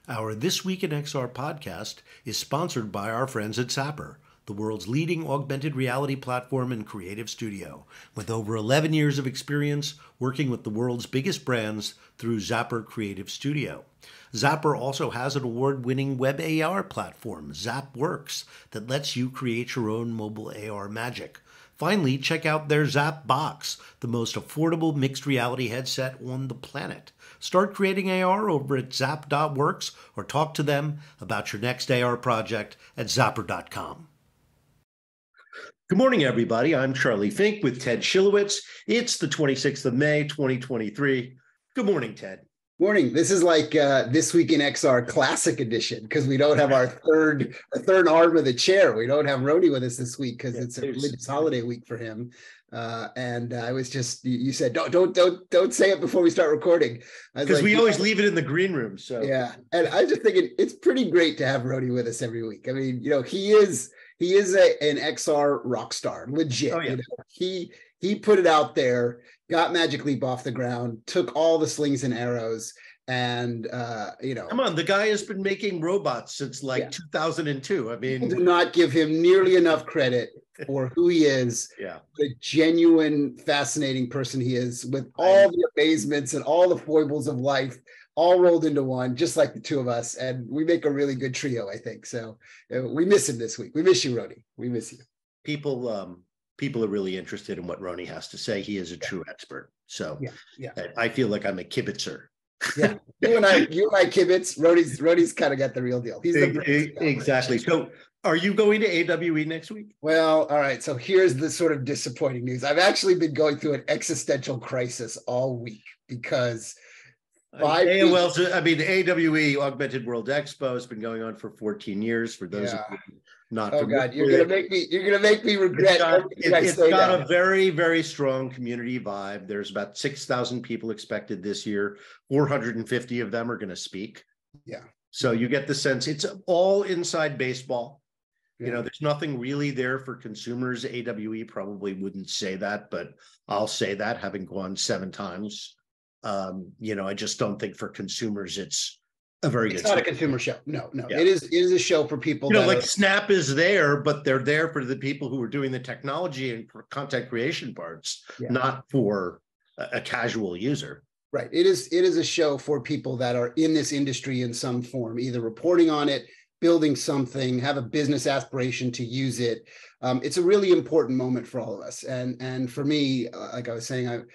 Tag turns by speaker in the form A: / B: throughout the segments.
A: Our This Week in XR podcast is sponsored by our friends at Zapper, the world's leading augmented reality platform and creative studio, with over 11 years of experience working with the world's biggest brands through Zapper Creative Studio. Zapper also has an award-winning web AR platform, ZapWorks, that lets you create your own mobile AR magic. Finally, check out their Zap Box, the most affordable mixed reality headset on the planet. Start creating AR over at zap.works or talk to them about your next AR project at zapper.com. Good morning, everybody. I'm Charlie Fink with Ted Schilowitz. It's the 26th of May, 2023. Good morning, Ted.
B: Morning. This is like This Week in XR Classic Edition because we don't have our third arm of the chair. We don't have Rony with us this week because it's a religious holiday week for him. And I was just, you said, don't say it before we start recording.
A: Because we always leave it in the green room. So
B: yeah. And I'm just thinking it's pretty great to have Rony with us every week. I mean, he is an XR rock star, legit. Oh, yeah. He put it out there, got Magic Leap off the ground, took all the slings and arrows, and
A: come on, the guy has been making robots since 2002. I mean,
B: do not give him nearly enough credit for who he is.
A: Yeah,
B: the genuine, fascinating person he is, with all the amazements and all the foibles of life all rolled into one, just like the two of us. And we make a really good trio, I think. So we miss him this week. We miss you, Rony. We miss you.
A: People are really interested in what Rony has to say. He is a true expert. So
B: yeah.
A: I feel like I'm a kibitzer.
B: Yeah, you and I kibitz. Rony's kind of got the real deal. He's
A: exactly. So are you going to AWE next week?
B: Well, all right. So here's the sort of disappointing news. I've actually been going through an existential crisis all week because
A: the AWE Augmented World Expo has been going on for 14 years. For those of you not familiar,
B: God, you're gonna make me regret.
A: It's got a very, very strong community vibe. There's about 6,000 people expected this year. 450 of them are going to speak.
B: Yeah.
A: So you get the sense it's all inside baseball.
B: Yeah.
A: There's nothing really there for consumers. AWE probably wouldn't say that, but I'll say that, having gone 7 times. I just don't think for consumers it's a very good.
B: It's not a consumer show. No. Yeah. It is a show for people.
A: Snap is there, but they're there for the people who are doing the technology and content creation parts, not for a casual user.
B: Right. It is a show for people that are in this industry in some form, either reporting on it, building something, have a business aspiration to use it. It's a really important moment for all of us. And for me, like I was saying,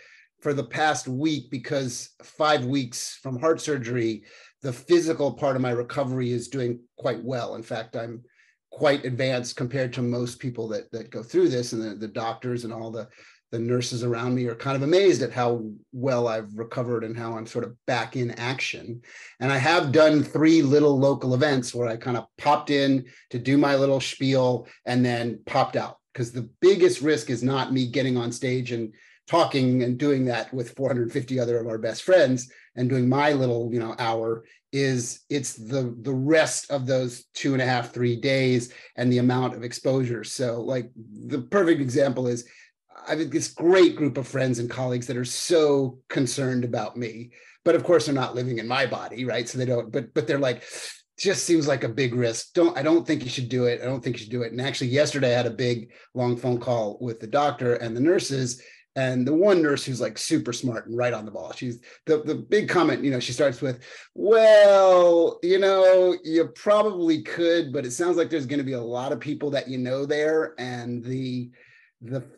B: for the past week, because 5 weeks from heart surgery, the physical part of my recovery is doing quite well. In fact, I'm quite advanced compared to most people that go through this, and the doctors and all the nurses around me are kind of amazed at how well I've recovered and how I'm sort of back in action. And I have done 3 little local events where I kind of popped in to do my little spiel and then popped out, because the biggest risk is not me getting on stage and talking and doing that with 450 other of our best friends and doing my little, hour. It's the rest of those 2.5, 3 days and the amount of exposure. So like the perfect example is I have this great group of friends and colleagues that are so concerned about me, but of course they're not living in my body, right? So they don't, but they're like, just seems like a big risk. I don't think you should do it. I don't think you should do it. And actually yesterday I had a big long phone call with the doctor and the nurses. And the one nurse who's like super smart and right on the ball, she's the big comment, she starts with, well, you probably could, but it sounds like there's going to be a lot of people that there. And the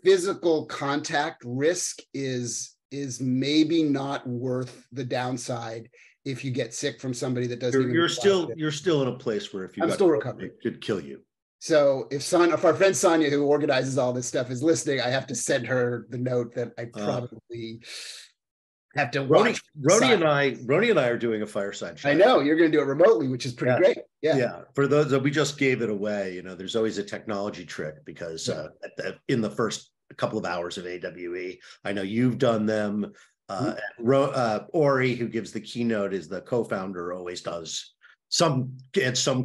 B: physical contact risk is maybe not worth the downside if you get sick from somebody that doesn't.
A: You're still in a place where
B: I'm still recovering,
A: it could kill you.
B: So if our friend Sonia, who organizes all this stuff, is listening, I have to send her the note that I probably have to watch.
A: Rony and I are doing a fireside show.
B: I know you're going to do it remotely, which is pretty great.
A: Yeah. For those that we just gave it away, there's always a technology trick because in the first couple of hours of AWE, I know you've done them. Ori, who gives the keynote, is the co-founder, always does some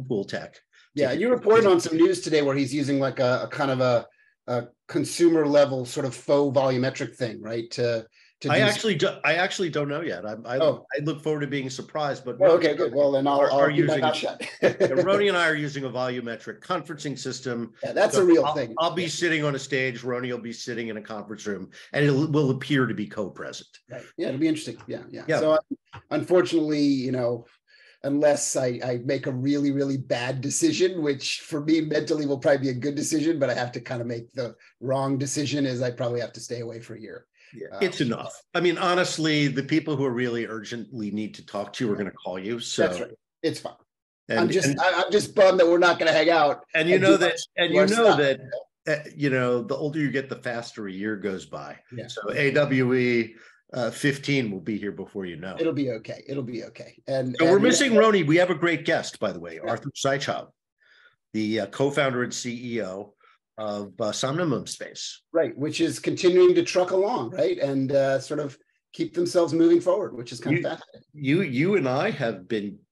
A: cool tech.
B: Yeah, you reported on some news today where he's using like a kind of a consumer level sort of faux volumetric thing, right? To to
A: I
B: do
A: actually don't know yet. I look forward to being surprised. But
B: okay, good. Well, then I'll keep my mouth shut.
A: Rony and I are using a volumetric conferencing system.
B: Yeah, that's a real thing.
A: I'll be sitting on a stage. Rony will be sitting in a conference room, and it will appear to be co-present.
B: Right. Yeah, it'll be interesting. Yeah. So unfortunately, unless I make a really, really bad decision, which for me mentally will probably be a good decision, but I have to kind of make the wrong decision, is I probably have to stay away for a year.
A: Yeah, it's enough. I mean, honestly, the people who are really urgently need to talk to you are going to call you. So
B: that's right. It's fine. I'm just bummed that we're not going to hang out.
A: And the older you get, the faster a year goes by.
B: Yeah.
A: So AWE 15 will be here before you know.
B: It'll be okay. And
A: so we're missing Rony. We have a great guest, by the way, Artur Sychov, the co-founder and CEO of Somnium Space.
B: Right, which is continuing to truck along, right, and sort of keep themselves moving forward, which is kind of fascinating.
A: You and I have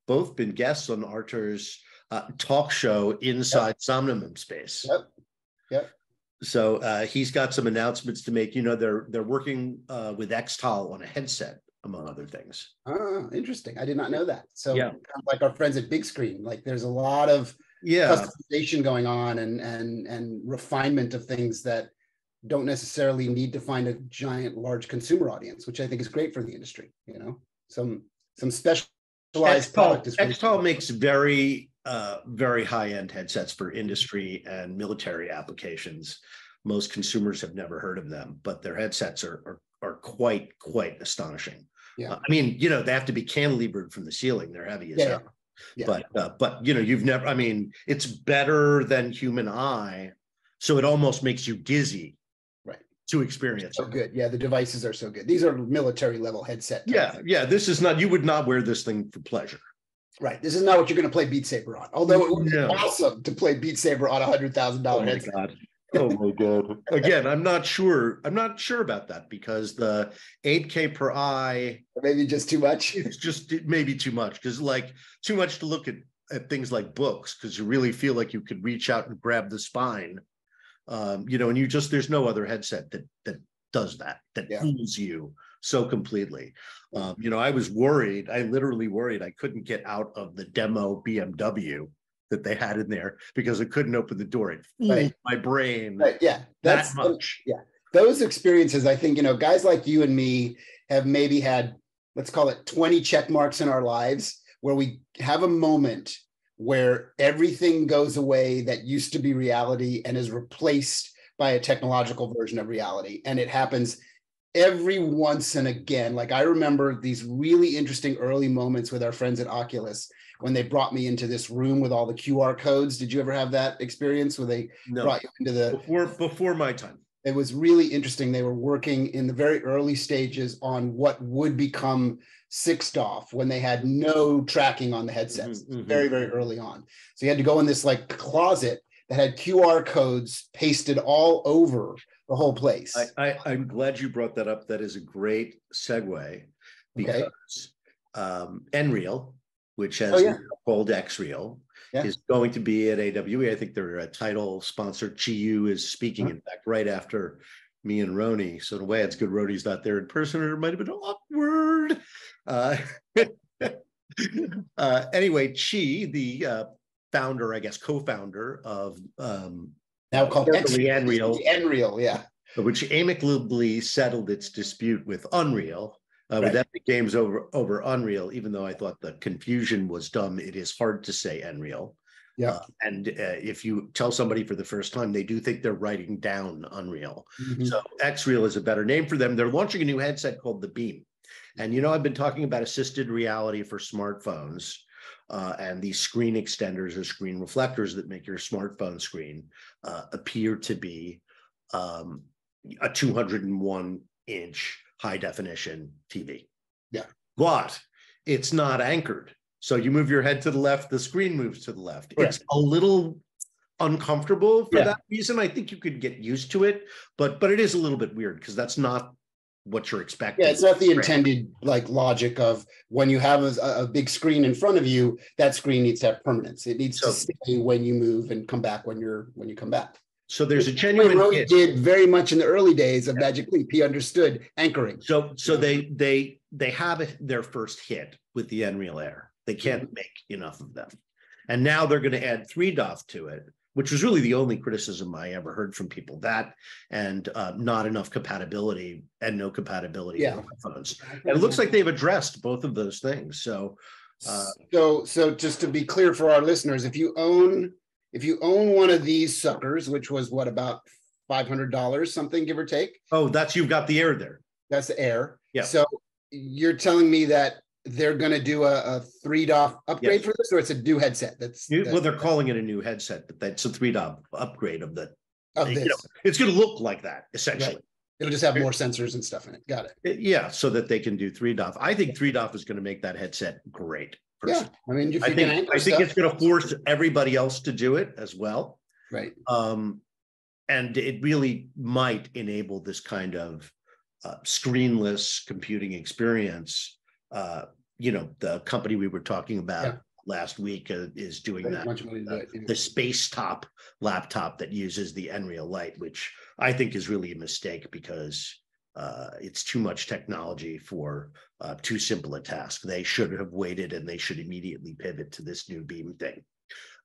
A: both been guests on Artur's talk show inside Somnium Space.
B: Yep.
A: So he's got some announcements to make. They're working with XReal on a headset, among other things.
B: Oh, interesting. I did not know that. So kind of like our friends at Big Screen, like there's a lot of customization going on and refinement of things that don't necessarily need to find a giant, large consumer audience, which I think is great for the industry. Some specialized product is
A: XReal makes very very high-end headsets for industry and military applications. Most consumers have never heard of them, but their headsets are quite astonishing.
B: Yeah.
A: I mean, they have to be cantilevered from the ceiling. They're heavy as hell. Yeah. But you've never. I mean, it's better than human eye, so it almost makes you dizzy.
B: Right.
A: To experience.
B: So good. Yeah, the devices are so good. These are military level headset.
A: Yeah. This is not. You would not wear this thing for pleasure.
B: Right. This is not what you're going to play Beat Saber on. Although it would be awesome to play Beat Saber on $100,000 headset.
A: Oh my God. Again, I'm not sure about that, because the 8K per eye,
B: maybe just too much.
A: It's just maybe too much, because too much to look at things like books, because you really feel like you could reach out and grab the spine. And there's no other headset that does that fools you so completely. I was worried. I literally worried I couldn't get out of the demo BMW that they had in there because I couldn't open the door. It fooled my brain.
B: Right. Yeah,
A: that much.
B: Those experiences, I think, guys like you and me have maybe had, let's call it 20 check marks in our lives where we have a moment where everything goes away that used to be reality and is replaced by a technological version of reality. And it happens every once and again. Like I remember these really interesting early moments with our friends at Oculus when they brought me into this room with all the QR codes. Did you ever have that experience where they brought you into the
A: before my time?
B: It was really interesting. They were working in the very early stages on what would become 6DoF when they had no tracking on the headsets. Very, very early on. So you had to go in this like closet that had QR codes pasted all over the whole place.
A: I'm glad you brought that up. That is a great segue, because Nreal, which has called XReal, is going to be at AWE. I think they're a title sponsor. Chi-Yu is speaking, in fact, right after me and Rony. So in a way, it's good Rony's not there in person, or it might have been awkward. Anyway, Chi, the founder, I guess, co-founder of
B: now called
A: Nreal,
B: which
A: amicably settled its dispute with Nreal. With Epic Games over Nreal, even though I thought the confusion was dumb, it is hard to say Nreal.
B: Yeah.
A: And if you tell somebody for the first time, they do think they're writing down Nreal. So XReal is a better name for them. They're launching a new headset called the Beam. And, I've been talking about assisted reality for smartphones and these screen extenders or screen reflectors that make your smartphone screen appear to be a 201-inch high definition TV.
B: Yeah.
A: But it's not anchored. So you move your head to the left, the screen moves to the left.
B: Right.
A: It's a little uncomfortable for that reason. I think you could get used to it, but it is a little bit weird because that's not what you're expecting.
B: Yeah, it's not the intended logic of when you have a big screen in front of you, that screen needs to have permanence. It needs to stay when you move and come back when you come back.
A: So there's a genuine
B: Rony
A: hit.
B: did very much in the early days of Magic Leap. He understood anchoring.
A: So they have their first hit with the Nreal Air. They can't make enough of them. And now they're going to add 3DOF to it, which was really the only criticism I ever heard from people. That and not enough compatibility and no compatibility with phones. And it looks like they've addressed both of those things. So
B: just to be clear for our listeners, if you own one of these suckers, which was what, about $500 something, give or take?
A: Oh, you've got the Air there.
B: That's the Air.
A: Yeah.
B: So you're telling me that they're going to do a 3DOF upgrade for this, or it's a new headset?
A: Well, they're calling it a new headset, but that's a 3DOF upgrade of this. It's going to look like that essentially.
B: Right. It'll just have more sensors and stuff in it. Got it.
A: Yeah, so that they can do 3DOF. I think 3DOF is going to make that headset great. Personally.
B: Yeah, I mean,
A: I think it's going to force everybody else to do it as well.
B: Right.
A: And it really might enable this kind of screenless computing experience. The company we were talking about last week is doing that. The space top laptop that uses the Nreal Lite, which I think is really a mistake because it's too much technology for too simple a task. They should have waited, and they should immediately pivot to this new beam thing.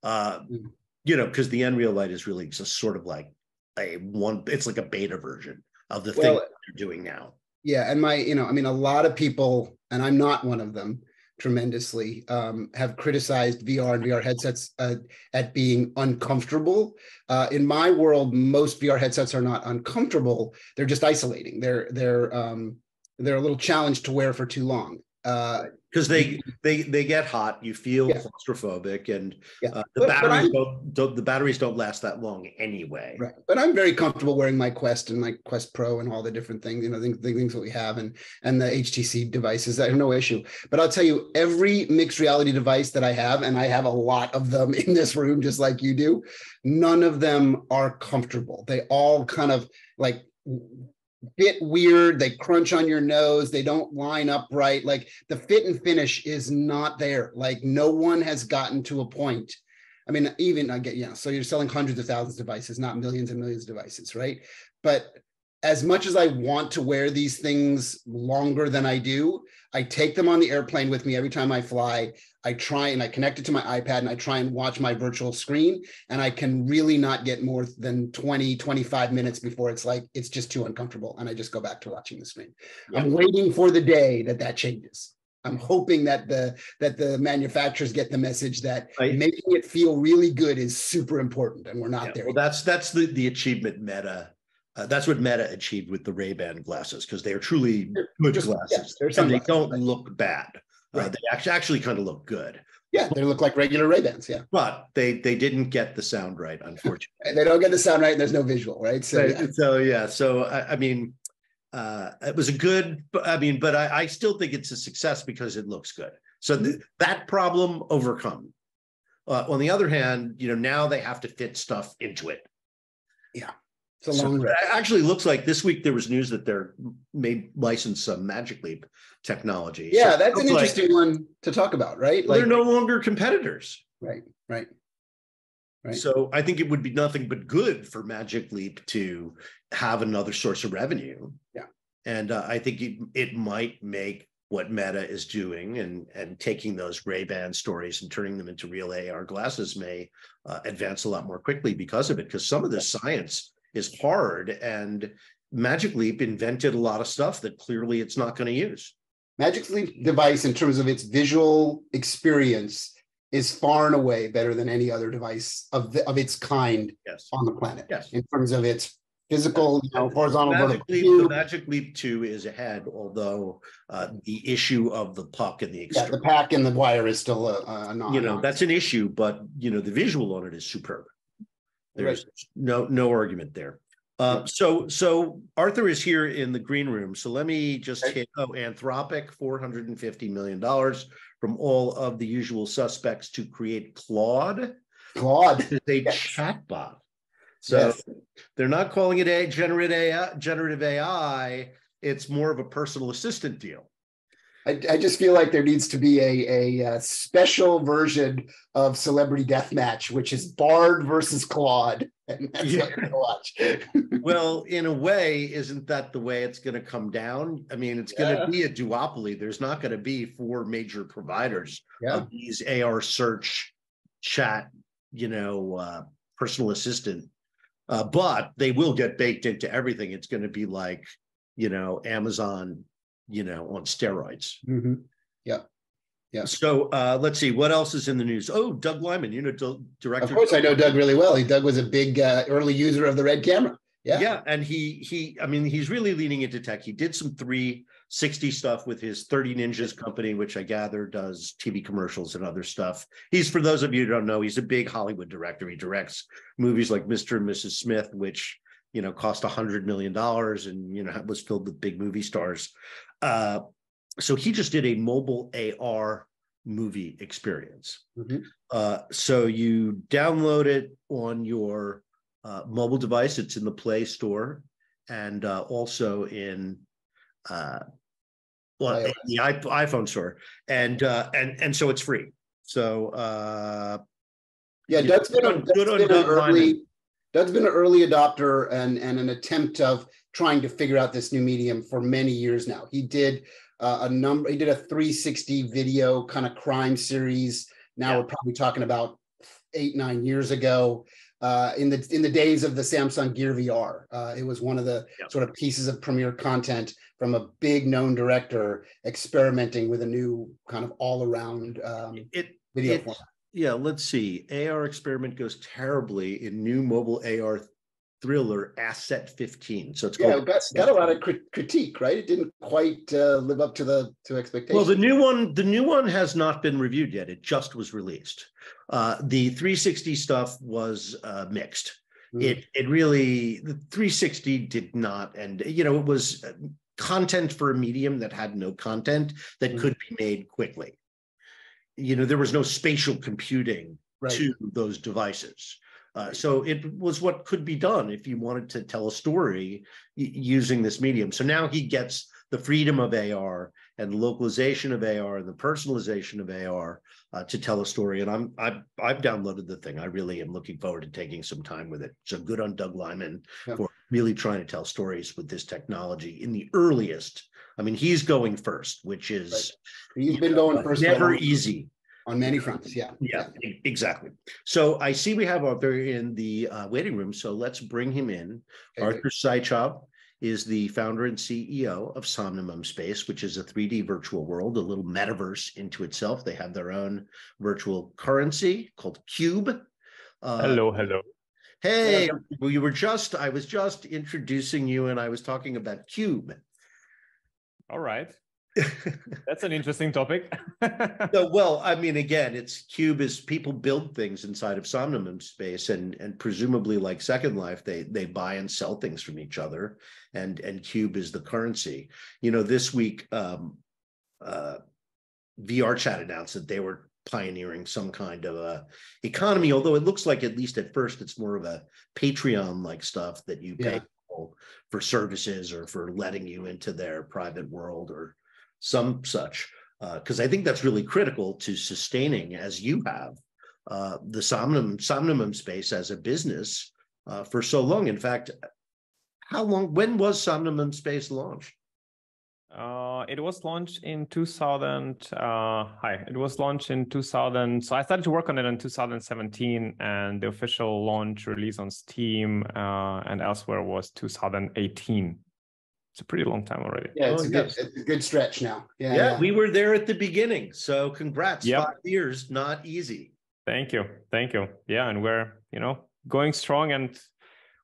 A: Because the Nreal Lite is really just sort of like it's like a beta version of the thing that they're doing now.
B: Yeah, and a lot of people, and I'm not one of them, tremendously, have criticized VR and VR headsets at being uncomfortable. In my world, most VR headsets are not uncomfortable. They're just isolating. They're a little challenge to wear for too long.
A: Because they get hot, you feel claustrophobic, and the batteries don't last that long anyway.
B: Right, but I'm very comfortable wearing my Quest and my Quest Pro and all the different things, the things that we have, and the HTC devices. I have no issue. But I'll tell you, every mixed reality device that I have, and I have a lot of them in this room, just like you do, none of them are comfortable. They all kind of like fit weird, they crunch on your nose, they don't line up right. Like the fit and finish is not there. Like no one has gotten to a point. I mean, so you're selling hundreds of thousands of devices, not millions and millions of devices, right? But as much as I want to wear these things longer than I do, I take them on the airplane with me every time I fly. I try and I connect it to my iPad and I try and watch my virtual screen, and I can really not get more than 20, 25 minutes before it's just too uncomfortable, and I just go back to watching the screen. Yeah. I'm waiting for the day that changes. I'm hoping that the manufacturers get the message that making it feel really good is super important, and we're not there.
A: Well, that's the achievement Meta. That's what Meta achieved with the Ray-Ban glasses, because they are truly good glasses, and they don't look bad. Right. They actually kind of look good.
B: Yeah, they look like regular Ray-Bans,
A: But they didn't get the sound right, unfortunately.
B: They don't get the sound right, and there's no visual, right? So
A: I mean, it was a good, but I still think it's a success because it looks good. So that problem overcome. On the other hand, now they have to fit stuff into it.
B: Yeah. It's a long
A: race. It actually looks like this week there was news that they're may license some Magic Leap technology.
B: Yeah, that's an interesting one to talk about, right?
A: They're no longer competitors.
B: Right.
A: So I think it would be nothing but good for Magic Leap to have another source of revenue.
B: Yeah.
A: And I think it might make what Meta is doing and taking those Ray-Ban stories and turning them into real AR glasses may advance a lot more quickly because of it, because some of the science is hard, and Magic Leap invented a lot of stuff that clearly it's not going to use.
B: Magic Leap device, in terms of its visual experience, is far and away better than any other device of its kind on the planet.
A: Yes.
B: In terms of its physical, horizontal, vertical.
A: The Magic Leap 2 is ahead, although the issue of the puck and the
B: the pack and the wire is still a non.
A: That's an issue, but the visual on it is superb. There's no argument there. So Arthur is here in the green room. So let me just hit Anthropic, $450 million from all of the usual suspects to create Claude.
B: Claude
A: is a chatbot. So they're not calling it a generative AI. It's more of a personal assistant deal.
B: I just feel like there needs to be a special version of Celebrity Deathmatch, which is Bard versus Claude. And that's what you're going to watch.
A: Well, in a way, isn't that the way it's going to come down? I mean, it's going to be a duopoly. There's not going to be four major providers of these AR search, chat, personal assistant. But they will get baked into everything. It's going to be like, Amazon, on steroids.
B: Mm-hmm. Yeah.
A: So let's see, what else is in the news? Oh, Doug Liman, director.
B: Of course, I know Doug really well. Doug was a big early user of the Red camera.
A: Yeah, and he's really leaning into tech. He did some 360 stuff with his 30 Ninjas company, which I gather does TV commercials and other stuff. For those of you who don't know, he's a big Hollywood director. He directs movies like Mr. and Mrs. Smith, which cost $100 million and was filled with big movie stars. So he just did a mobile AR movie experience.
B: Mm-hmm.
A: So you download it on your mobile device. It's in the Play Store and also in the iPhone store, and so it's free. So
B: Doug's been an early adopter and an attempt of trying to figure out this new medium for many years now. He did a 360 video kind of crime series. Now we're probably talking about 8-9 years ago. In the days of the Samsung Gear VR, it was one of the sort of pieces of premiere content from a big known director experimenting with a new kind of all around video format.
A: Yeah, let's see. AR experiment goes terribly in new mobile AR thriller Asset 15. So it's got
B: a lot of critique, right? It didn't quite live up to expectations.
A: Well, the new one has not been reviewed yet. It just was released. The 360 stuff was mixed. The 360 did not, and it was content for a medium that had no content that could be made quickly. There was no spatial computing to those devices. So it was what could be done if you wanted to tell a story using this medium. So now he gets the freedom of AR and localization of AR and the personalization of AR to tell a story. And I've downloaded the thing. I really am looking forward to taking some time with it. So good on Doug Liman for really trying to tell stories with this technology in the earliest. I mean, he's going first, which is
B: he's been going first.
A: Never easy.
B: On many fronts, yeah,
A: exactly. So I see we have Arthur in the waiting room, so let's bring him in. Okay, Artur Sychov is the founder and CEO of Somnium Space, which is a 3D virtual world, a little metaverse into itself. They have their own virtual currency called Cube.
C: Hello.
A: Hey, I was just introducing you, and I was talking about Cube.
C: All right. That's an interesting topic.
A: Well, I mean, again, Cube is people build things inside of Somnium Space, and presumably, like Second Life, they buy and sell things from each other, and Cube is the currency. This week, VR Chat announced that they were pioneering some kind of a economy, although it looks like, at least at first, it's more of a Patreon-like stuff that you pay for services or for letting you into their private world or some such, because I think that's really critical to sustaining, as you have, the Somnium Space as a business for so long. In fact, when was Somnium Space launched?
C: It was launched in 2000. It was launched in 2000. So I started to work on it in 2017, and the official launch release on Steam and elsewhere was 2018. It's a pretty long time already.
B: Yeah, it's a good stretch now.
A: Yeah, we were there at the beginning. So congrats. 5 years, not easy.
C: Thank you. Yeah, and we're, going strong, and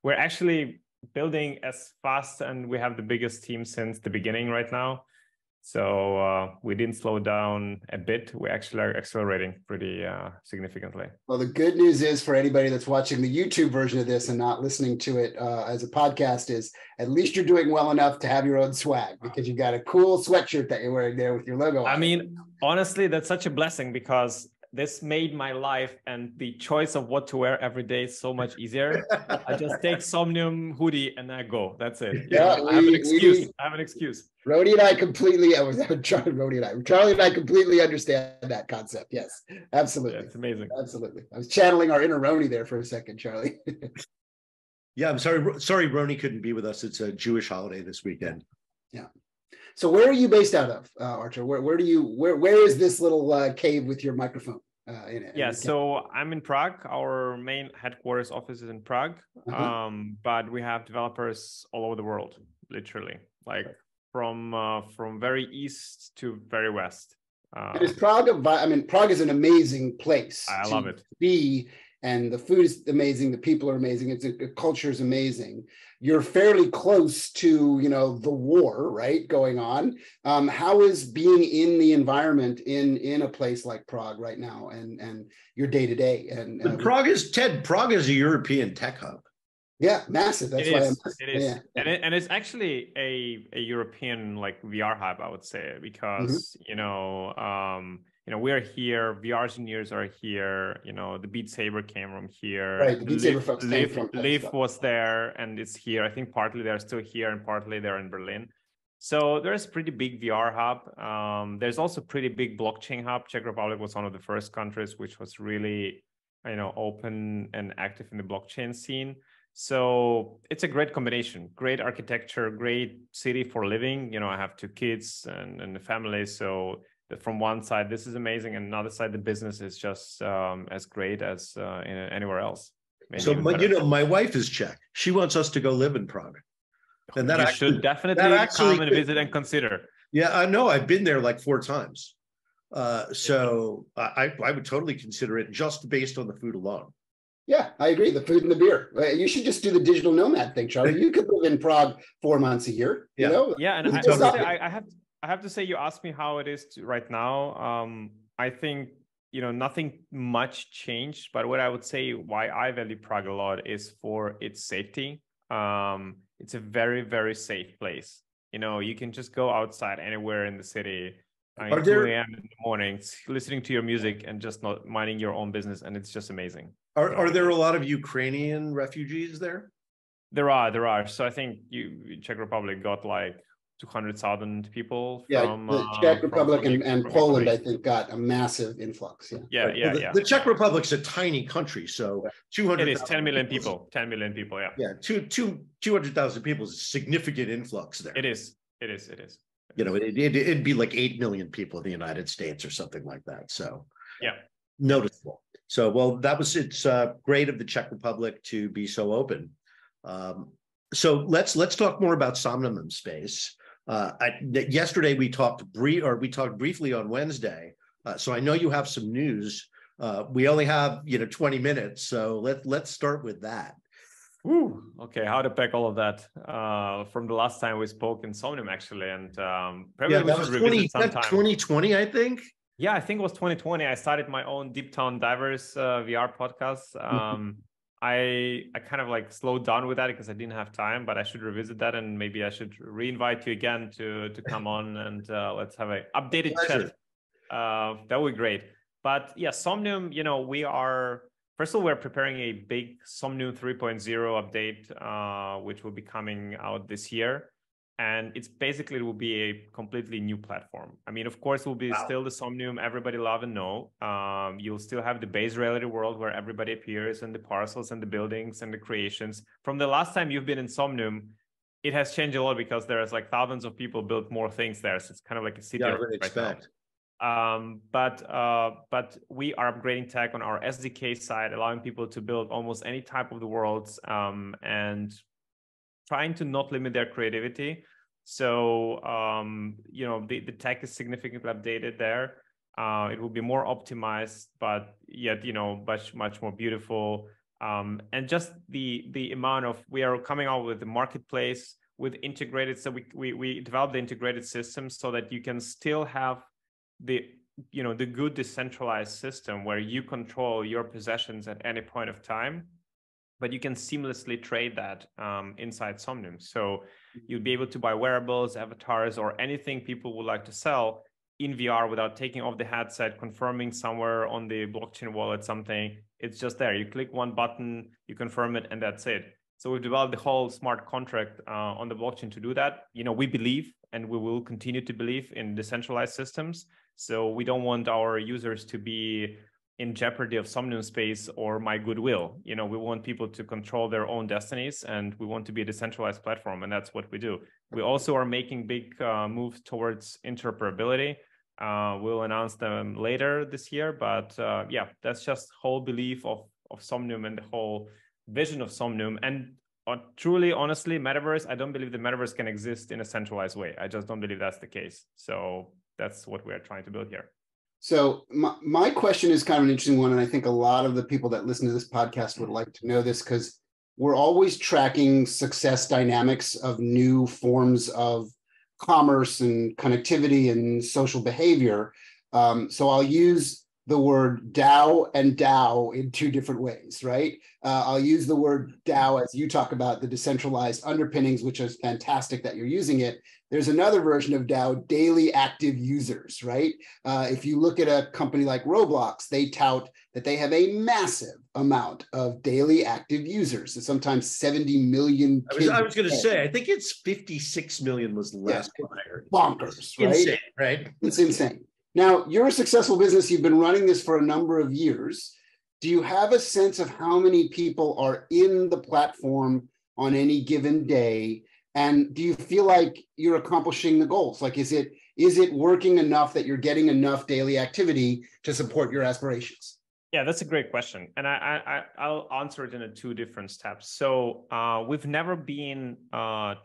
C: we're actually building as fast, and we have the biggest team since the beginning right now. So we didn't slow down a bit. We actually are accelerating pretty significantly.
B: Well, the good news is, for anybody that's watching the YouTube version of this and not listening to it as a podcast, is at least you're doing well enough to have your own swag, because you've got a cool sweatshirt that you're wearing there with your logo on.
C: I mean, honestly, that's such a blessing, because this made my life and the choice of what to wear every day so much easier. I just take Somnium hoodie and I go. That's it. I have an excuse. I have an excuse.
B: Rony and I completely, Charlie and I completely understand that concept. Yes, absolutely.
C: It's amazing.
B: Absolutely. I was channeling our inner Rony there for a second, Charlie.
A: Yeah, I'm sorry Rony couldn't be with us. It's a Jewish holiday this weekend.
B: Yeah. So where are you based out of, Artur? Where is this little cave with your microphone? In it?
C: Yeah, so I'm in Prague. Our main headquarters office is in Prague, but we have developers all over the world, literally, like from very east to very west.
B: Is Prague? Prague is an amazing place.
C: I love it.
B: Be, and the food is amazing. The people are amazing. The culture is amazing. You're fairly close to, the war, right, going on. How is being in the environment in a place like Prague right now, and your day to day? And
A: Prague is a European tech hub.
B: Yeah, massive. That's why
C: it is. Yeah. And it's actually a European like VR hub, I would say, because we're here, Vrgineers are here, the Beat Saber came from here.
B: Right, the Beat Saber folks came from
C: Leaf was there and it's here. I think partly they're still here and partly they're in Berlin. So there's pretty big VR hub. There's also pretty big blockchain hub. Czech Republic was one of the first countries which was really, open and active in the blockchain scene. So it's a great combination, great architecture, great city for living. I have 2 kids and a family. So from one side, this is amazing. And another side, the business is just as great as anywhere else.
A: So, my wife is Czech. She wants us to go live in Prague. And that
C: should definitely come and visit and consider.
A: Yeah, I know. I've been there like 4 times. So I would totally consider it just based on the food alone.
B: Yeah, I agree. The food and the beer. You should just do the digital nomad thing, Charlie. You could live in Prague 4 months a year.
A: Yeah.
C: Yeah, and I have to say, you asked me how it is right now. I think nothing much changed, but what I would say why I value Prague a lot is for its safety. It's a very, very safe place. You can just go outside anywhere in the city. 2 a.m. in the morning, listening to your music and just not minding your own business, and it's just amazing.
A: Are there a lot of Ukrainian refugees there?
C: There are. So I think Czech Republic got like 200,000 people.
B: From the Czech Republic and Poland, I think, got a massive influx.
C: Yeah.
A: The Czech Republic's a tiny country, so 200.
C: It is 10 million people. 10 million people. Yeah.
A: Yeah, 200,000 people is a significant influx there.
C: It is.
A: It'd be like 8 million people in the United States or something like that. So
C: yeah,
A: noticeable. So, well, it's great of the Czech Republic to be so open. So let's talk more about Somnium Space. Yesterday we talked briefly on Wednesday. So I know you have some news. We only have 20 minutes, so let's start with that.
C: Ooh, okay, how to pack all of that from the last time we spoke in Somnium, actually, and probably we should revisit sometime.
A: 2020, I think.
C: Yeah, I think it was 2020. I started my own Deep Town Divers VR podcast. I kind of like slowed down with that because I didn't have time, but I should revisit that, and maybe I should re-invite you again to come on and let's have an updated chat. That would be great. But yeah, Somnium, first of all, we're preparing a big Somnium 3.0 update, which will be coming out this year. And it will be a completely new platform. I mean, of course, it will be still the Somnium everybody love and know. You'll still have the base reality world where everybody appears, and the parcels and the buildings and the creations. From the last time you've been in Somnium, it has changed a lot because there's like thousands of people built more things there. So it's kind of like a city.
A: Yeah, I would expect.
C: But we are upgrading tech on our SDK side, allowing people to build almost any type of the worlds, and trying to not limit their creativity. So, the tech is significantly updated there. It will be more optimized, but yet, much more beautiful. And just the amount of, we are coming out with the marketplace with integrated. So we developed the integrated system so that you can still have the good decentralized system where you control your possessions at any point of time, but you can seamlessly trade that inside Somnium. So you'll be able to buy wearables, avatars, or anything people would like to sell in VR without taking off the headset, confirming somewhere on the blockchain wallet something. It's just there. You click one button, you confirm it, and that's it. So we've developed the whole smart contract on the blockchain to do that. We believe, and we will continue to believe in decentralized systems. So we don't want our users to be in jeopardy of Somnium Space or my goodwill. We want people to control their own destinies, and we want to be a decentralized platform, and that's what we do. We also are making big moves towards interoperability. We'll announce them later this year, but that's just whole belief of Somnium and the whole vision of Somnium. And truly, honestly, metaverse, I don't believe the metaverse can exist in a centralized way. I just don't believe that's the case. So that's what we're trying to build here.
B: So my question is kind of an interesting one, and I think a lot of the people that listen to this podcast would like to know this, because we're always tracking success dynamics of new forms of commerce and connectivity and social behavior. So I'll use the word DAO and DAO in two different ways, right? I'll use the word DAO as you talk about the decentralized underpinnings, which is fantastic that you're using it. There's another version of DAO, daily active users, right? If you look at a company like Roblox, they tout that they have a massive amount of daily active users, and sometimes 70 million kids.
A: I was going to say, I think it's 56 million was the last one I heard.
B: Bonkers, right?
A: Insane, right?
B: It's insane. Now, you're a successful business. You've been running this for a number of years. Do you have a sense of how many people are in the platform on any given day? And do you feel like you're accomplishing the goals? Like, is it working enough that you're getting enough daily activity to support your aspirations?
C: Yeah, that's a great question. And I'll answer it in two different steps. So we've never been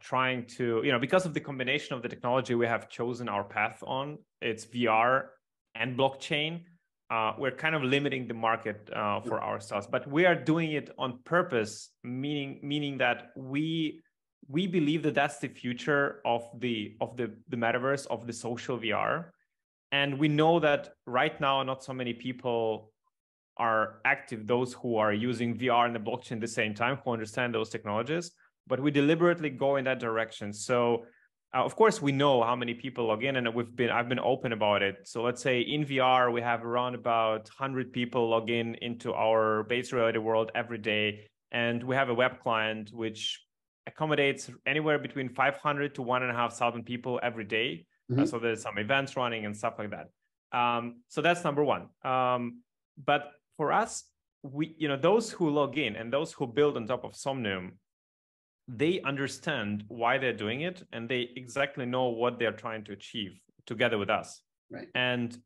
C: trying to, because of the combination of the technology we have chosen our path on, it's VR and blockchain. We're kind of limiting the market for ourselves, but we are doing it on purpose, meaning that we believe that that's the future of the metaverse, of the social VR. And we know that right now, not so many people are active, those who are using VR and the blockchain at the same time, who understand those technologies, but we deliberately go in that direction. So of course, we know how many people log in, and I've been open about it. So let's say in VR, we have around about 100 people log into our base reality world every day. And we have a web client which accommodates anywhere between 500 to 1,500 people every day.
B: Mm-hmm.
C: So there's some events running and stuff like that. So that's number one. But for us, those who log in and those who build on top of Somnium, they understand why they're doing it, and they exactly know what they're trying to achieve together with us.
B: Right.
C: And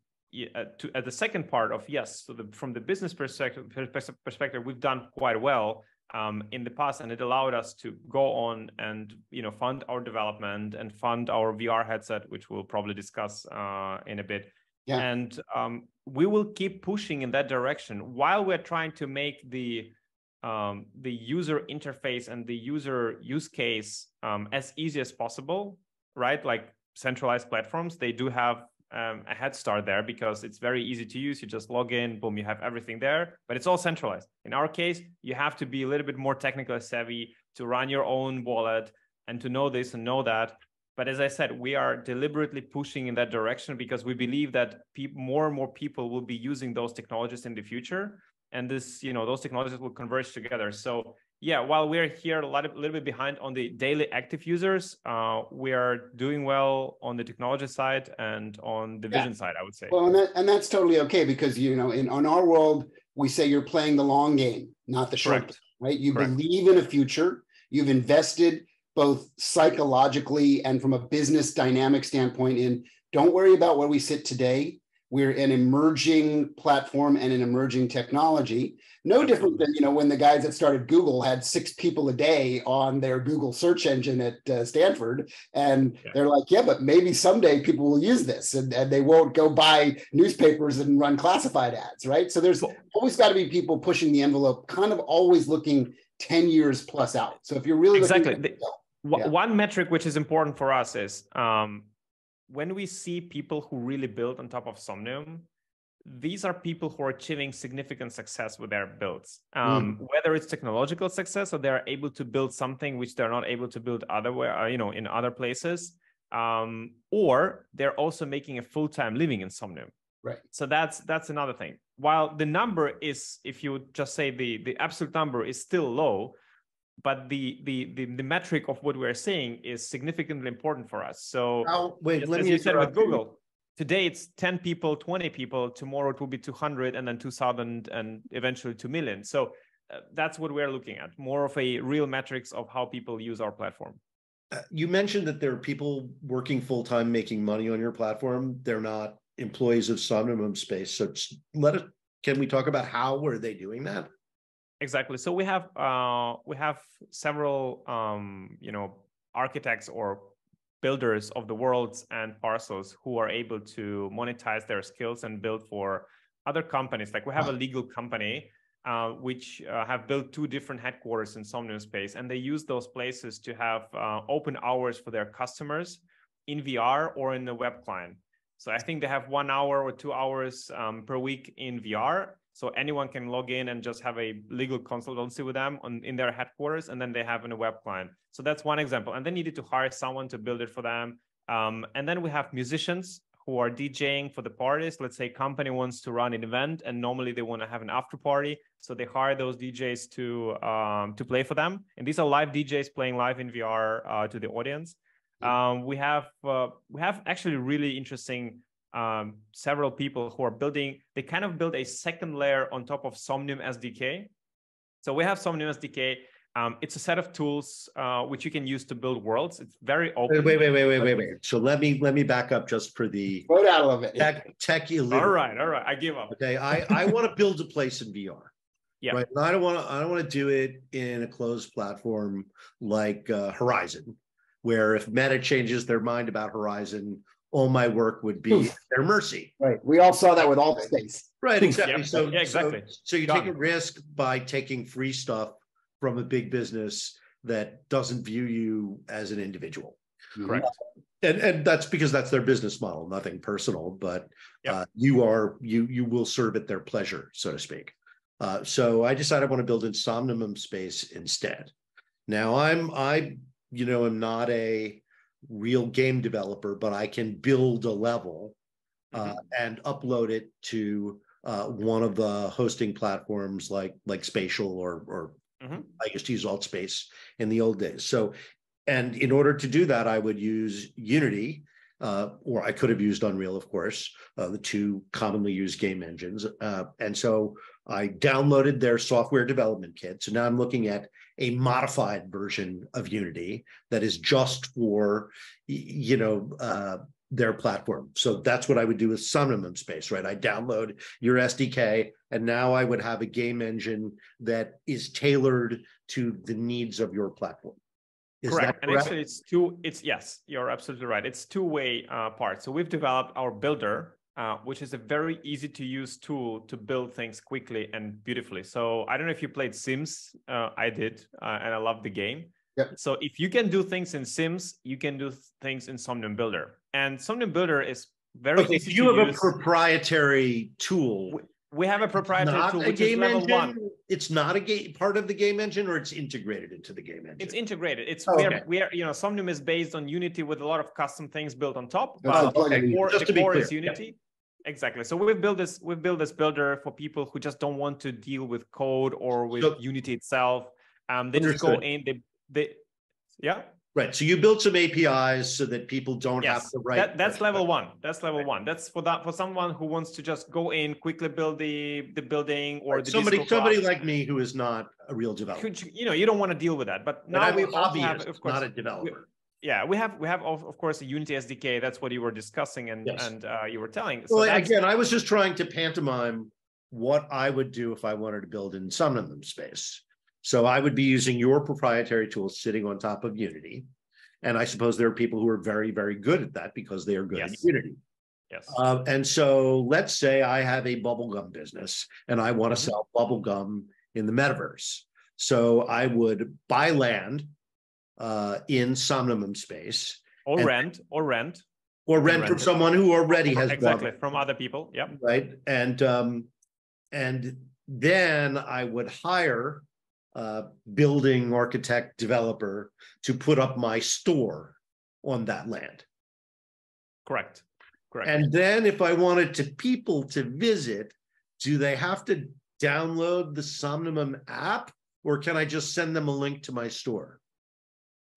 C: at the second part of yes, so from the business perspective, we've done quite well in the past, and it allowed us to go on and fund our development and fund our VR headset, which we'll probably discuss in a bit.
B: Yeah.
C: And we will keep pushing in that direction while we're trying to make the user interface and the user use case as easy as possible, right? Like centralized platforms, they do have a head start there because it's very easy to use. You just log in, boom, you have everything there, but it's all centralized. In our case, you have to be a little bit more technically savvy to run your own wallet and to know this and know that. But as I said, we are deliberately pushing in that direction because we believe that more and more people will be using those technologies in the future. And this, those technologies will converge together. So yeah, while we're here a little bit behind on the daily active users, we are doing well on the technology side and on the vision side, I would say.
B: Well, and that's totally okay because, on our world, we say you're playing the long game, not the short game, right? You believe in a future. You've invested both psychologically and from a business dynamic standpoint in don't worry about where we sit today. We're an emerging platform and an emerging technology. No different than, when the guys that started Google had 6 people a day on their Google search engine at Stanford. And they're like, yeah, but maybe someday people will use this and they won't go buy newspapers and run classified ads, right? So there's always got to be people pushing the envelope, kind of always looking 10 years plus out. So if you're really
C: one metric which is important for us is when we see people who really build on top of Somnium, these are people who are achieving significant success with their builds, whether it's technological success or they're able to build something which they're not able to build in other places. or they're also making a full-time living in Somnium.
B: Right.
C: So that's another thing. While the number is, if you just say the absolute number is still low, but the metric of what we're saying is significantly important for us. So as you said with Google, today it's 10 people, 20 people. Tomorrow it will be 200, and then 2,000, and eventually 2 million. So that's what we're looking at, more of a real metrics of how people use our platform.
A: You mentioned that there are people working full-time making money on your platform. They're not employees of Somnium Space. So can we talk about how are they doing that?
C: Exactly. So we have several architects or builders of the worlds and parcels who are able to monetize their skills and build for other companies. Like we have a legal company which have built 2 different headquarters in Somnium Space, and they use those places to have open hours for their customers in VR or in the web client. So I think they have 1 hour or 2 hours per week in VR. So anyone can log in and just have a legal consultancy with them in their headquarters, and then they have in a web client. So that's one example. And they needed to hire someone to build it for them. And then we have musicians who are DJing for the parties. Let's say a company wants to run an event, and normally they want to have an after party. So they hire those DJs to play for them. And these are live DJs playing live in VR to the audience. We have actually really interesting several people who are building, they kind of build a second layer on top of Somnium SDK. So we have Somnium SDK. It's a set of tools which you can use to build worlds. It's very open.
A: Wait. So let me back up just for the tech illiterate.
C: All right. I give up.
A: Okay, I want to build a place in VR.
C: Yeah.
A: Right. And I don't want to do it in a closed platform like Horizon, where if Meta changes their mind about Horizon, all my work would be at their mercy.
B: Right. We all saw that with Altspace.
A: Right. Exactly.
C: Yep.
A: Exactly. So you take a risk by taking free stuff from a big business that doesn't view you as an individual.
C: Correct.
A: And that's because that's their business model, nothing personal, but you will serve at their pleasure, so to speak. So I decided I want to build in Somnium Space instead. Now I'm not a real game developer, but I can build a level and upload it to one of the hosting platforms like Spatial or I used to use Altspace in the old days. So, and in order to do that, I would use Unity, or I could have used Nreal, of course, the 2 commonly used game engines. And so I downloaded their software development kit. So now I'm looking at a modified version of Unity that is just for, their platform. So that's what I would do with Somnium Space, right? I download your SDK, and now I would have a game engine that is tailored to the needs of your platform. Is
C: correct.
A: That correct?
C: And actually yes, you're absolutely right. It's 2-way part. So we've developed our builder, which is a very easy to use tool to build things quickly and beautifully. So I don't know if you played Sims. I did, and I love the game.
B: Yep.
C: So if you can do things in Sims, you can do things in Somnium Builder. And Somnium Builder is very easy to use.
A: You have a proprietary tool.
C: We have a proprietary tool, which is level 1.
A: It's not a part of the game engine, or it's integrated into the game engine?
C: It's integrated. It's we are Somnium is based on Unity with a lot of custom things built on top. But the core is Unity. Yeah. Exactly. So we've built this builder for people who just don't want to deal with code or with Unity itself. They just go in,
A: Right. So you build some APIs so that people don't have to write.
C: That's level 1. That's level 1. That's for someone who wants to just go in, quickly build the building or the
A: somebody like me who is not a real developer.
C: You don't want to deal with that. But now we also have, of course,
A: not a developer.
C: We have of course a Unity SDK. That's what you were discussing and you were telling.
A: So well, again, I was just trying to pantomime what I would do if I wanted to build in Somnium Space. So I would be using your proprietary tools sitting on top of Unity. And I suppose there are people who are very, very good at that because they are good at Unity.
C: Yes.
A: And so let's say I have a bubblegum business and I want to sell bubblegum in the metaverse. So I would buy land in Somnium Space.
C: Or rent
A: from someone who already has
C: from other people. Yep.
A: Right. And then I would hire building architect developer to put up my store on that land.
C: Correct.
A: And then if I wanted people to visit, do they have to download the Somnium app, or can I just send them a link to my store?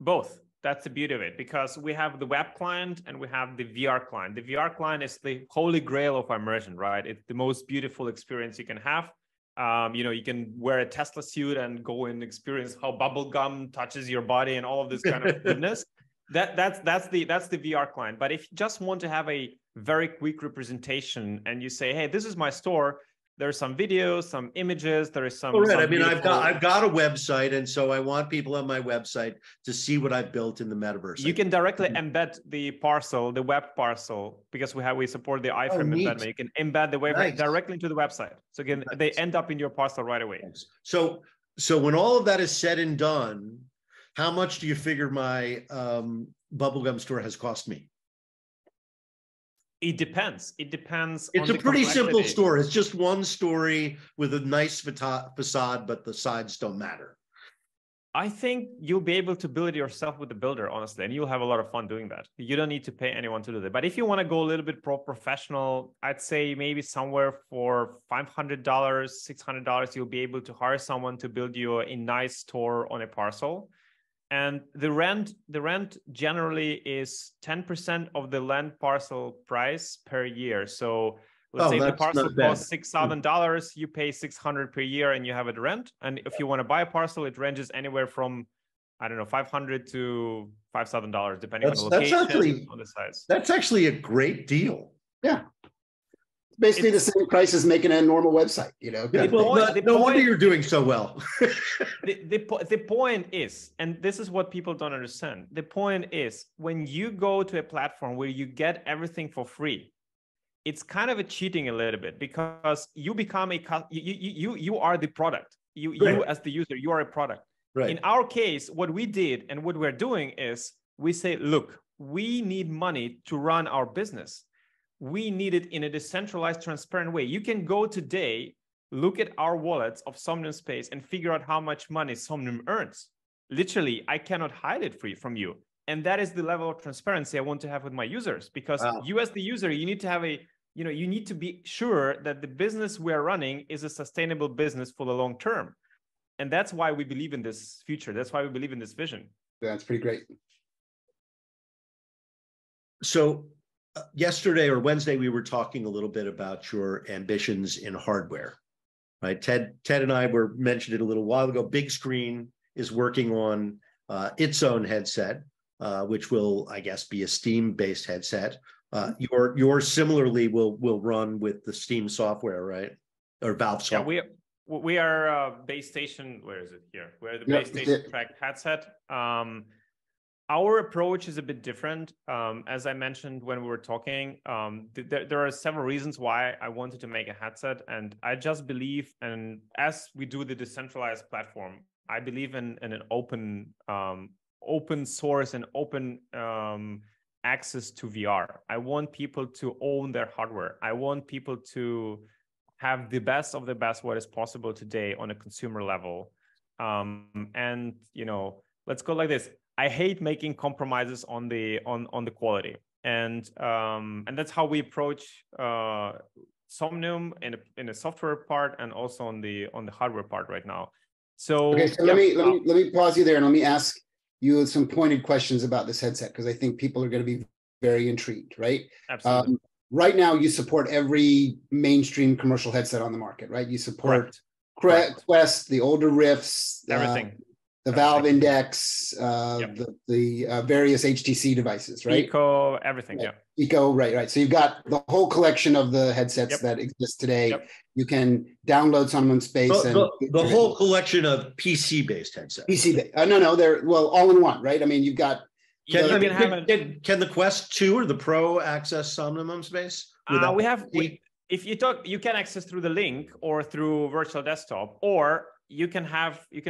C: Both. That's the beauty of it, because we have the web client and we have the VR client. The VR client is the holy grail of immersion, right? It's the most beautiful experience you can have. You can wear a Tesla suit and go and experience how bubble gum touches your body and all of this kind of goodness. That's the VR client. But if you just want to have a very quick representation and you say, hey, this is my store, there's some videos, some images, there is some.
A: All right.
C: Some
A: I mean, I've got a website, and so I want people on my website to see what I've built in the metaverse.
C: You can directly embed the parcel, the web parcel, because we support the iframe embedment. You can embed the web directly into the website, so they end up in your parcel right away.
A: So when all of that is said and done, how much do you figure my bubblegum store has cost me?
C: It depends. It depends.
A: It's a pretty simple store. It's just one story with a nice facade, but the sides don't matter.
C: I think you'll be able to build it yourself with the builder, honestly, and you'll have a lot of fun doing that. You don't need to pay anyone to do that. But if you want to go a little bit professional, I'd say maybe somewhere for $500, $600, you'll be able to hire someone to build you a nice store on a parcel. And the rent generally is 10% of the land parcel price per year. So let's say the parcel costs $6,000, you pay $600 per year and you have it rent. And if you want to buy a parcel, it ranges anywhere from, I don't know, $500 to $5,000, depending on the location, on the size.
A: That's actually a great deal.
B: Yeah. Basically the same price as making a normal website,
A: No wonder you're doing so well.
C: The point is, and this is what people don't understand, the point is when you go to a platform where you get everything for free, it's kind of a cheating a little bit, because you become you are the product. You as the user, you are a product. Right. In our case, what we did and what we're doing is we say, look, we need money to run our business. We need it in a decentralized, transparent way. You can go today, look at our wallets of Somnium Space and figure out how much money Somnium earns. Literally, I cannot hide it from you. And that is the level of transparency I want to have with my users, because you as the user, you need to have you need to be sure that the business we're running is a sustainable business for the long term. And that's why we believe in this future. That's why we believe in this vision.
B: That's pretty great.
A: So yesterday or Wednesday, we were talking a little bit about your ambitions in hardware, right? Ted and I mentioned it a little while ago. Big Screen is working on its own headset, which will, I guess, be a Steam-based headset. Yours similarly will run with the Steam software, right? Or Valve software.
C: Yeah, we are base station. Where is it here? We're the base station track headset. Our approach is a bit different. As I mentioned when we were talking, there are several reasons why I wanted to make a headset. And I just believe, and as we do the decentralized platform, I believe in an open source and open access to VR. I want people to own their hardware. I want people to have the best of the best what is possible today on a consumer level. And let's go like this. I hate making compromises on the quality, and that's how we approach Somnium in a software part and also on the hardware part right now. So
B: okay, so let me pause you there and let me ask you some pointed questions about this headset, because I think people are going to be very intrigued, right?
C: Absolutely.
B: Right now, you support every mainstream commercial headset on the market, right? You support Quest, the older Rifts,
C: everything.
B: The Valve Index, the various HTC devices, right?
C: Eco, everything,
B: right. Eco, right. So you've got the whole collection of the headsets that exist today. You can download Somnium Space.
A: The whole collection of PC-based headsets.
B: No, they're all in one, right? I mean, you've got.
A: Can the Quest 2 or the Pro access Somnium Space?
C: If you can access through the link or through virtual desktop, or you can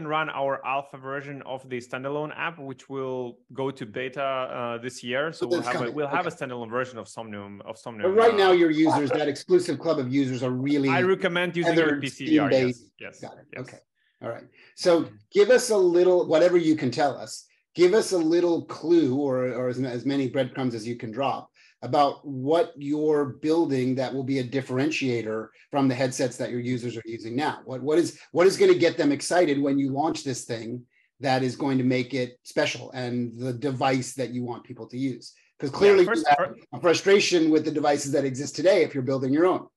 C: run our alpha version of the standalone app, which will go to beta this year. So we'll have a standalone version of Somnium.
B: But right now, your users, that exclusive club of users, are really.
C: I recommend using your PC VR. Yes.
B: Got it. Yes. Okay. All right. So give us a little, whatever you can tell us. Give us a little clue, or as many breadcrumbs as you can drop about what you're building that will be a differentiator from the headsets that your users are using now. What is going to get them excited when you launch this thing that is going to make it special and the device that you want people to use? Because clearly you have a frustration with the devices that exist today if you're building your own.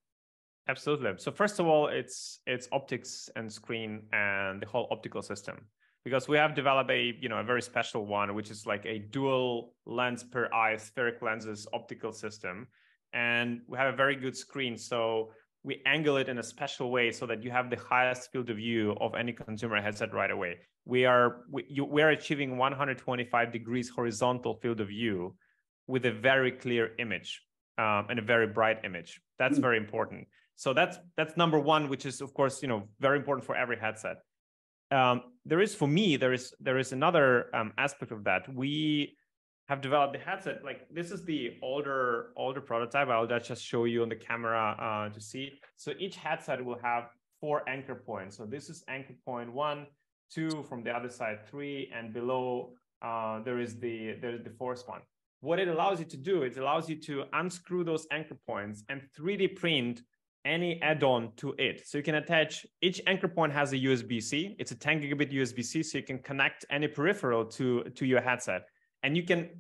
C: Absolutely. So first of all, it's optics and screen and the whole optical system. Because we have developed a very special one, which is like a dual lens per eye, spheric lenses optical system. And we have a very good screen. So we angle it in a special way so that you have the highest field of view of any consumer headset right away. We are achieving 125 degrees horizontal field of view with a very clear image and a very bright image. That's very important. So that's number one, which is of course, very important for every headset. There is another aspect of that. We have developed the headset. Like this is the older prototype. I'll just show you on the camera to see. So each headset will have 4 anchor points. So this is anchor point 1, 2, from the other side 3, and below there is the 4th one. What it allows you to do, it allows you to unscrew those anchor points and 3D print any add-on to it. So you can attach, each anchor point has a USB-C. It's a 10 gigabit USB-C, so you can connect any peripheral to your headset. And you can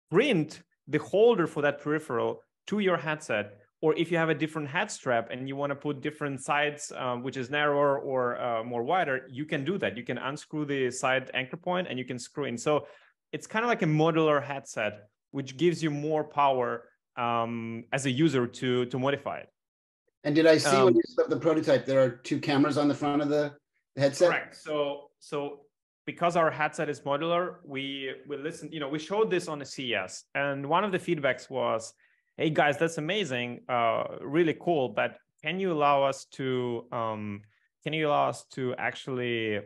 C: print the holder for that peripheral to your headset. Or if you have a different head strap and you want to put different sides, which is narrower or more wider, you can do that. You can unscrew the side anchor point and you can screw in. So it's kind of like a modular headset, which gives you more power as a user to modify it.
B: And did I see when you set up the prototype, there are 2 cameras on the front of the headset?
C: Correct. So because our headset is modular, we listened, we showed this on the CES, and one of the feedbacks was, hey guys, that's amazing, really cool, but can you allow us to actually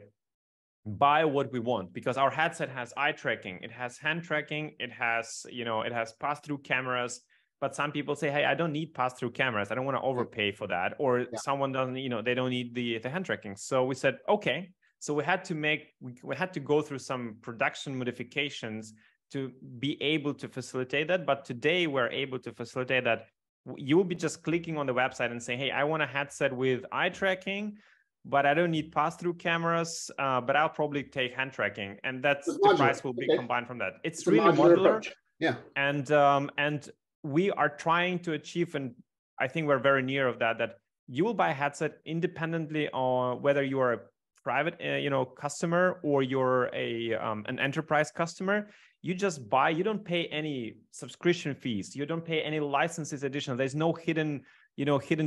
C: buy what we want? Because our headset has eye tracking, it has hand tracking, it has pass-through cameras. But some people say, hey, I don't need pass-through cameras. I don't want to overpay for that. Or someone doesn't, they don't need the hand tracking. So we said, okay. So we had to go through some production modifications to be able to facilitate that. But today we're able to facilitate that. You will be just clicking on the website and saying, hey, I want a headset with eye tracking, but I don't need pass-through cameras, but I'll probably take hand tracking. And that's the price will be combined from that. It's really modular.
B: Yeah.
C: And we are trying to achieve, and I think we're very near of that you will buy a headset independently on whether you are a private, customer or you're an enterprise customer. You just buy, you don't pay any subscription fees. You don't pay any licenses additional. There's no hidden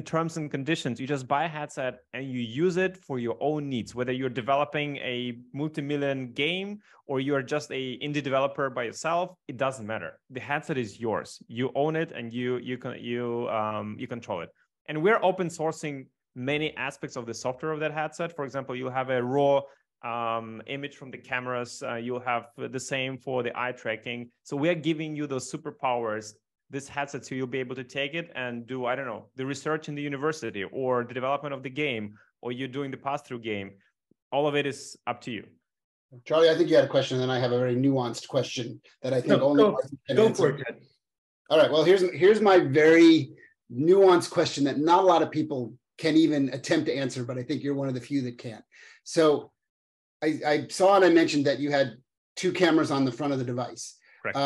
C: terms and conditions. You just buy a headset and you use it for your own needs, whether you're developing a multi-million game or you're just a indie developer by yourself, it doesn't matter. The headset is yours. You own it and you control it. And we're open sourcing many aspects of the software of that headset. For example, you'll have a raw image from the cameras. You'll have the same for the eye tracking. So we're giving you those superpowers, this headset, so you'll be able to take it and do, I don't know, the research in the university or the development of the game, or you're doing the pass-through game. All of it is up to you.
B: Charlie, I think you had a question, and then I have a very nuanced question that I think only can answer. All right, well, here's my very nuanced question that not a lot of people can even attempt to answer, but I think you're one of the few that can. So I saw and I mentioned that you had 2 cameras on the front of the device.
C: Correct.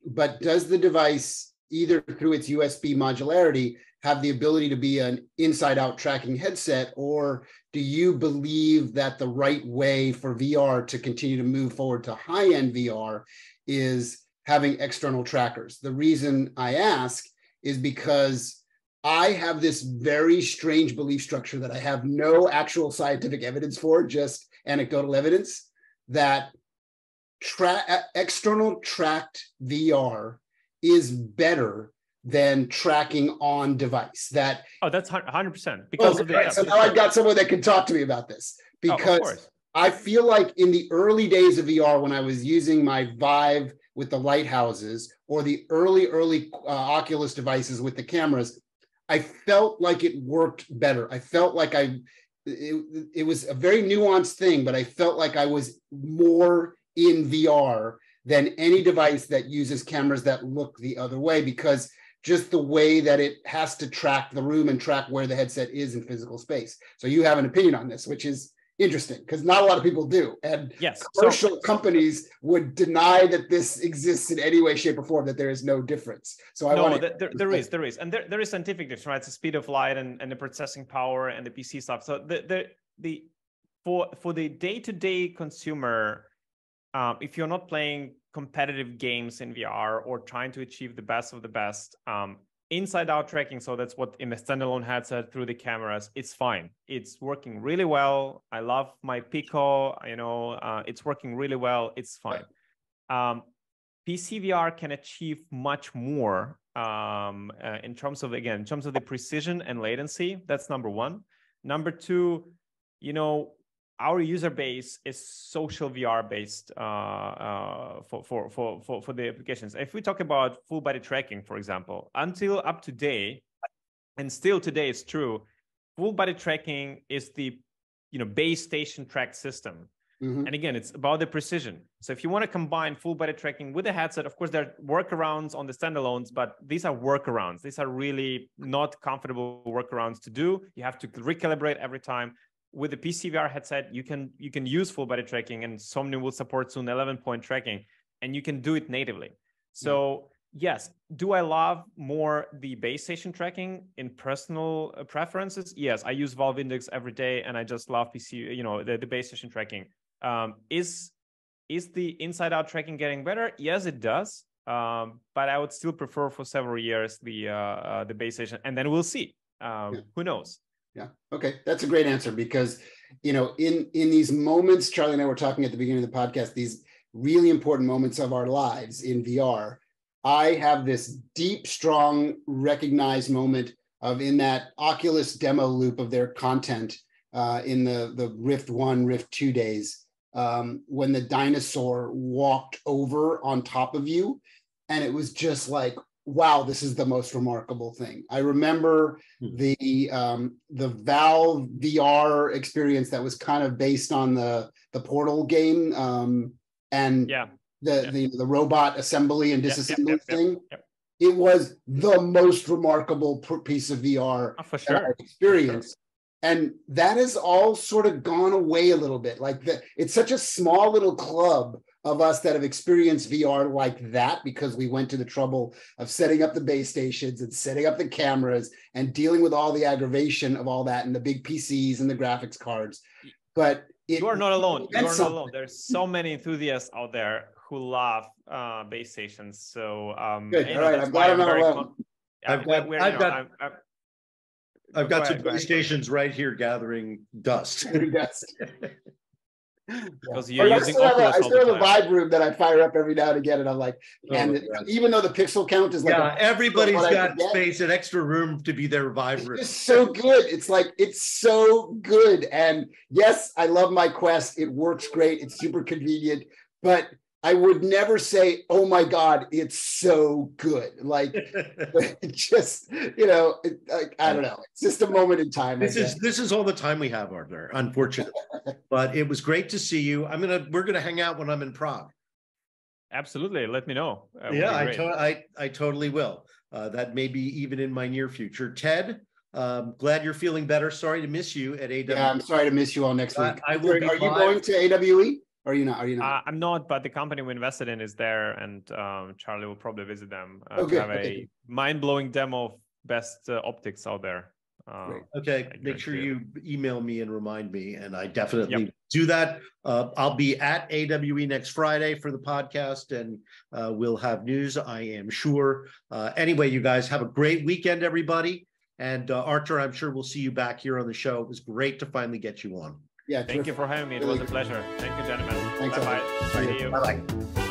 B: But does the device, either through its USB modularity, have the ability to be an inside-out tracking headset, or do you believe that the right way for VR to continue to move forward to high-end VR is having external trackers? The reason I ask is because I have this very strange belief structure that I have no actual scientific evidence for, just anecdotal evidence, that external tracked VR is better than tracking on device. That's
C: 100%. Because of the
B: so now I've got someone that can talk to me about this, because I feel like in the early days of VR, when I was using my Vive with the lighthouses or the early Oculus devices with the cameras, I felt like it worked better. I felt like it was a very nuanced thing, but I felt like I was more in VR than any device that uses cameras that look the other way, because just the way that it has to track the room and track where the headset is in physical space. So you have an opinion on this, which is interesting because not a lot of people do. And
C: yes,
B: commercial companies would deny that this exists in any way, shape, or form, that there is no difference. So
C: there is. And there is scientific difference, right? It's the speed of light and the processing power and the PC stuff. So for the day-to-day consumer, if you're not playing competitive games in VR or trying to achieve the best of the best, inside-out tracking, so that's what in the standalone headset through the cameras, it's fine. It's working really well. I love my Pico, it's working really well. It's fine. PC VR can achieve much more in terms of the precision and latency. That's number one. Number two, our user base is SocialVR based for the applications. If we talk about full body tracking, for example, until up to date, and still today it's true, full body tracking is the base station track system. Mm-hmm. And again, it's about the precision. So if you want to combine full body tracking with a headset, of course, there are workarounds on the standalones, but these are workarounds. These are really not comfortable workarounds to do. You have to recalibrate every time. With the PC VR headset, you can use full body tracking, and Somnium will support soon 11-point tracking, and you can do it natively. So yes, do I love more the base station tracking in personal preferences? Yes, I use Valve Index every day, and I just love PC, the base station tracking. Is the inside-out tracking getting better? Yes, it does. But I would still prefer for several years the base station, and then we'll see. Who knows?
B: Yeah. Okay. That's a great answer because, in these moments, Charlie and I were talking at the beginning of the podcast, these really important moments of our lives in VR, I have this deep, strong, recognized moment of in that Oculus demo loop of their content in the Rift 1, Rift 2 days, when the dinosaur walked over on top of you. And it was just like, wow, this is the most remarkable thing. I remember the Valve VR experience that was kind of based on the Portal game and the robot assembly and disassembly thing. It was the most remarkable piece of VR that I experienced. And that has all sort of gone away a little bit. It's such a small little club of us that have experienced VR like that because we went to the trouble of setting up the base stations and setting up the cameras and dealing with all the aggravation of all that and the big PCs and the graphics cards. But
C: you are not alone. You are not alone. There's so many enthusiasts out there who love base stations. So
B: good. All right, I'm glad I'm not alone.
A: I've got some base stations right here gathering dust.
C: Because you're using Oculus.
B: I still have a Vive room that I fire up every now and again, and I'm like, even though the pixel count is like,
A: everybody's got space, an extra room to be their Vive room.
B: It's so good. It's so good. And yes, I love my Quest. It works great. It's super convenient, but I would never say, oh my God, it's so good. Just, I don't know. It's just a moment in time.
A: This is all the time we have, Artur, unfortunately. But it was great to see you. We're gonna hang out when I'm in Prague.
C: Absolutely. Let me know.
A: I totally will. That may be even in my near future. Ted, glad you're feeling better. Sorry to miss you at AWE.
B: Yeah, I'm sorry to miss you all next week.
A: Are you
B: going to AWE? Or are you not?
C: I'm not, but the company we invested in is there, and Charlie will probably visit them to have a mind-blowing demo of best optics out there.
A: Okay, make sure you email me and remind me, and I definitely do that. I'll be at AWE next Friday for the podcast, and we'll have news, I am sure. Anyway, you guys have a great weekend, everybody. And Artur, I'm sure we'll see you back here on the show. It was great to finally get you on.
B: Yeah,
C: thank you for having me. It was a pleasure. Thank you, gentlemen.
B: Thanks.
C: Bye-bye.
A: Bye-bye.